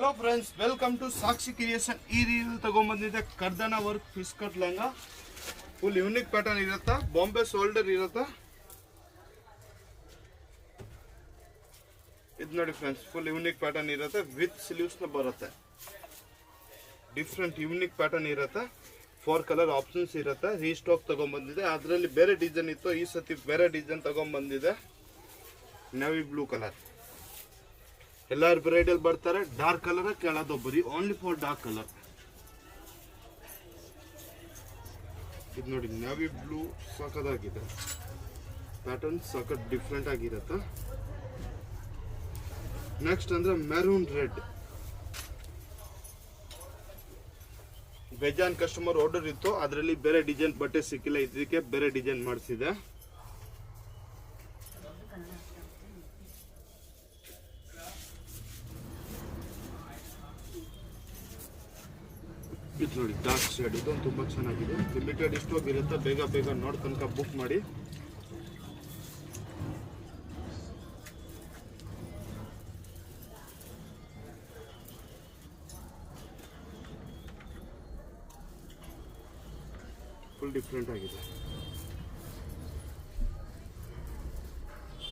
Hello friends, welcome to Sakshi creation. ಈ reel ತಗೊಂಡ್ಬಂದಿದೆ ಕರ್ದನ work fish cut lehenga. Full unique pattern ಇರುತ್ತಾ, ಬಾಂಬೆ ಶೋಲ್ಡರ್ ಇರುತ್ತಾ. ಇದು ನೋಡಿ ಫ್ರೆಂಡ್ಸ್, ಫುಲ್ ಯೂನಿಕ್ ಪ್ಯಾಟರ್ನ್ ಇರುತ್ತೆ, ವಿತ್ ಸ್ಲೀವ್ಸ್ನ ಬರುತ್ತೆ. ಡಿಫ್ರೆಂಟ್ ಯೂನಿಕ್ ಪ್ಯಾಟರ್ನ್ ಇರುತ್ತೆ. 4 ಕಲರ್ ಆಪ್ಷನ್ಸ್ ಇರುತ್ತೆ. ರೀಸ್ಟಾಕ್ ತಗೊಂಡ್ಬಂದಿದೆ. ಅದರಲ್ಲಿ ಬೇರೆ ಡಿಸೈನ್ ಇತ್ತು, ಈ ಸತಿ ಬೇರೆ ಡಿಸೈನ್ ತಗೊಂಡ್ಬಂದಿದೆ. Navy blue colour. ಎಲ್ಲಾರು ಬ್ರೈಡಲ್ ಬರ್ತಾರೆ. ಡಾರ್ಕ್ ಕಲರ್ ಕೇಳೋದೊಬ್ಬರಿ, ಓನ್ಲಿ ಫಾರ್ ಡಾರ್ಕ್ ಕಲರ್. ಇದು ನೋಡಿ, ನೇವಿ ಬ್ಲೂ ಸಖತ್ತಾಗಿದೆ. ಪ್ಯಾಟರ್ನ್ ಸಖತ್ ಡಿಫ್ರೆಂಟ್ ಆಗಿರುತ್ತೆ. ನೆಕ್ಸ್ಟ್ ಅಂದ್ರೆ ಮೆರೂನ್ ರೆಡ್. ಬೇಜಾನ್ ಕಸ್ಟಮರ್ ಆರ್ಡರ್ ಇತ್ತು, ಅದರಲ್ಲಿ ಬೇರೆ ಡಿಸೈನ್ ಬಟ್ಟೆ ಸಿಕ್ಕಿಲ್ಲ, ಇದಕ್ಕೆ ಬೇರೆ ಡಿಸೈನ್ ಮಾಡಿಸಿದೆ. ಇದು ನೋಡಿ, ಡಾರ್ಕ್ ಶೇಡ್. ಇದು ತುಂಬಾ ಚೆನ್ನಾಗಿದೆ. ಲಿಮಿಟೆಡ್ ಸ್ಟಾಕ್ ಇರುತ್ತೆ, ಬೇಗ ಬೇಗ ನೋಡಿ ತನಕ ಬುಕ್ ಮಾಡಿ. ಫುಲ್ ಡಿಫ್ರೆಂಟ್ ಆಗಿದೆ.